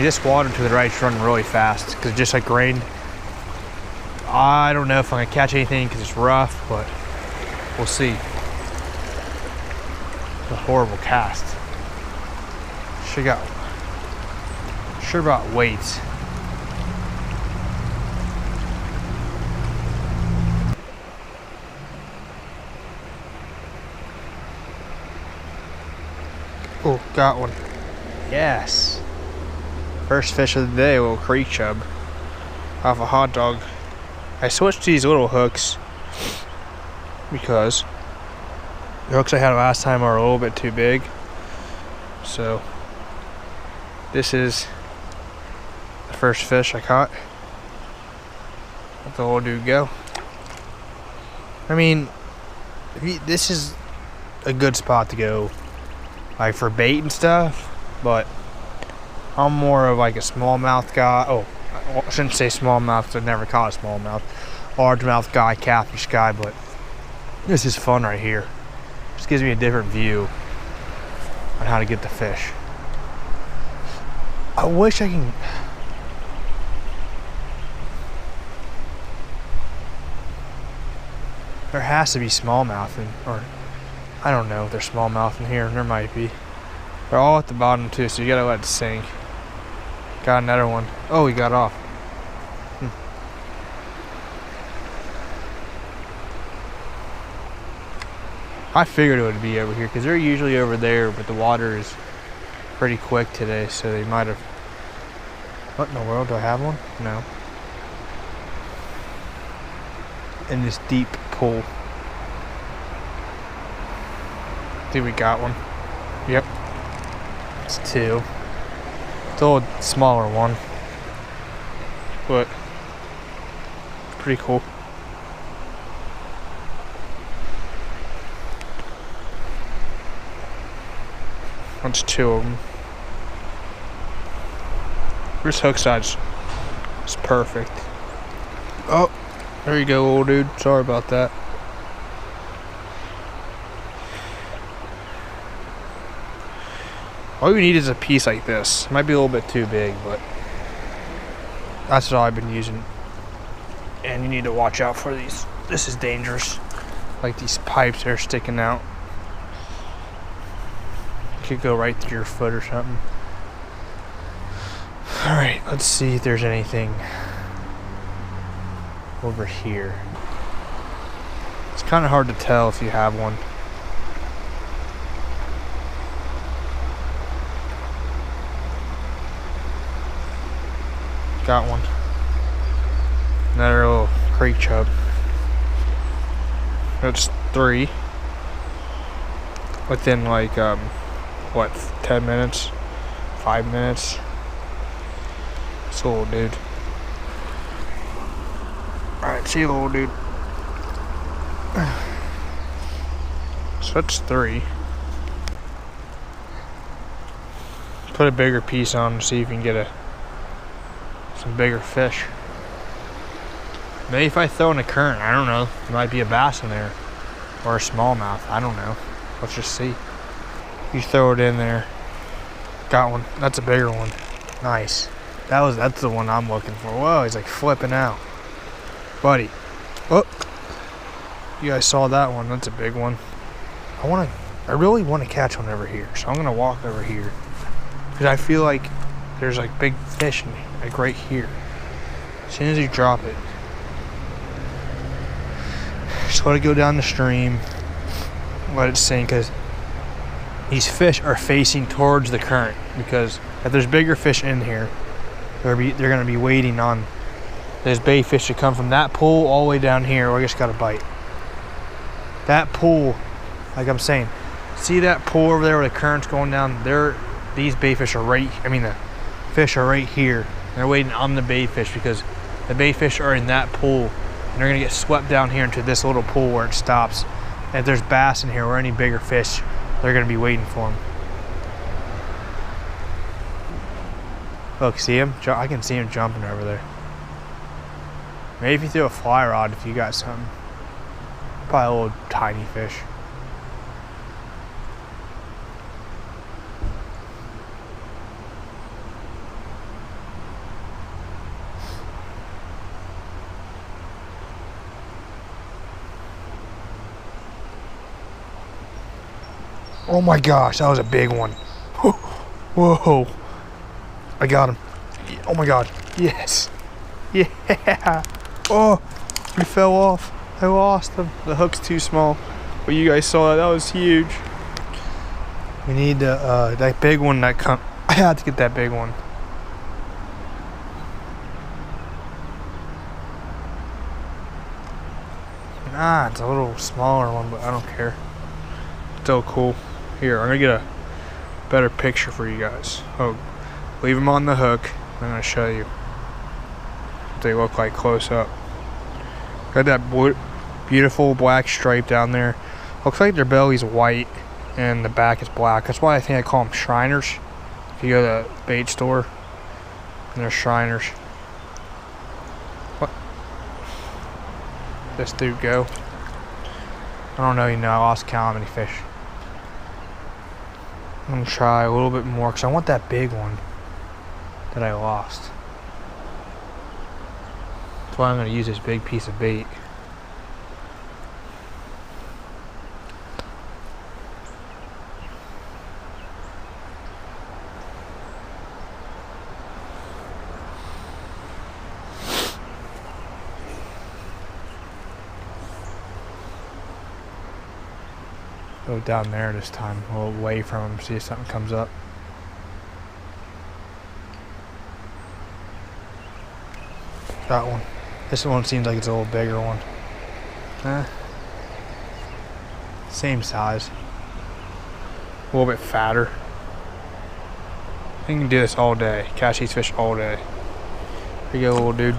this water to the right is running really fast because it just like rained. I don't know if I'm gonna catch anything because it's rough, but we'll see. It's a horrible cast. Sure brought weights. Oh, got one. Yes. First fish of the day, a little creek chub off a hot dog. I switched to these little hooks because the hooks I had last time are a little bit too big. So this is the first fish I caught. Let the little dude go. I mean, this is a good spot to go, like for bait and stuff, but I'm more of like a smallmouth guy. Oh, I shouldn't say smallmouth because I've never caught a smallmouth. Largemouth guy, catfish guy, but this is fun right here. Just gives me a different view on how to get the fish. I wish I can. There has to be smallmouth or I don't know if there's smallmouth in here. There might be. They're all at the bottom too, so you gotta let it sink. Got another one. Oh, he got off. I figured it would be over here because they're usually over there, but the water is pretty quick today, so they might have. What in the world? Do I have one? No. In this deep pool. I think we got one. Yep. It's two. It's a little smaller one, but pretty cool. That's two of them. This hook size is perfect. Oh, there you go, old dude. Sorry about that. All you need is a piece like this. Might be a little bit too big, but that's what I've been using. And you need to watch out for these. This is dangerous. Like these pipes that are sticking out. Could go right through your foot or something. Alright, let's see if there's anything over here. It's kind of hard to tell if you have one. Got one. Another little creek chub. That's three. Within like, what, 10 minutes? 5 minutes? It's a little dude. Alright, see you, little dude. So that's three. Put a bigger piece on and see if you can get some bigger fish. Maybe if I throw in a current, I don't know. There might be a bass in there. Or a smallmouth, I don't know. Let's just see. You throw it in there. Got one. That's a bigger one. Nice. That's the one I'm looking for. Whoa, he's like flipping out. Buddy. Oh. You guys saw that one. That's a big one. I really want to catch one over here. So I'm gonna walk over here. Because I feel like there's like big fish in like right here. As soon as you drop it. Just let it go down the stream. Let it sink, because these fish are facing towards the current, because if there's bigger fish in here, they're going to be waiting on those bait fish to come from that pool all the way down here. Or I just got a bite. That pool, like I'm saying, see that pool over there where the current's going down? These bait fish are the fish are right here. They're waiting on the bait fish because the bait fish are in that pool, and they're going to get swept down here into this little pool where it stops. And if there's bass in here or any bigger fish, they're going to be waiting for them. Look, see him? I can see him jumping over there. Maybe if you throw a fly rod, if you got something. Probably a little tiny fish. Oh my gosh, that was a big one. Whoa. I got him. Oh my god. Yes. Yeah. Oh, he fell off. I lost him. The hook's too small. But you guys saw that. That was huge. We need that big one that come. I had to get that big one. Nah, it's a little smaller one, but I don't care. Still cool. Here, I'm gonna get a better picture for you guys. Oh, leave them on the hook. I'm gonna show you what they look like close up. Got that beautiful black stripe down there. Looks like their belly's white and the back is black. That's why I think I call them Shriners. If you go to the bait store, and they're Shriners. What? This dude go? I don't know, I lost count how many fish. I'm gonna try a little bit more because I want that big one that I lost. That's why I'm gonna use this big piece of bait. Go down there this time, a little away from him, see if something comes up. Got one. This one seems like it's a little bigger one. Same size. A little bit fatter. You can do this all day. Catch these fish all day. Here you go, little dude.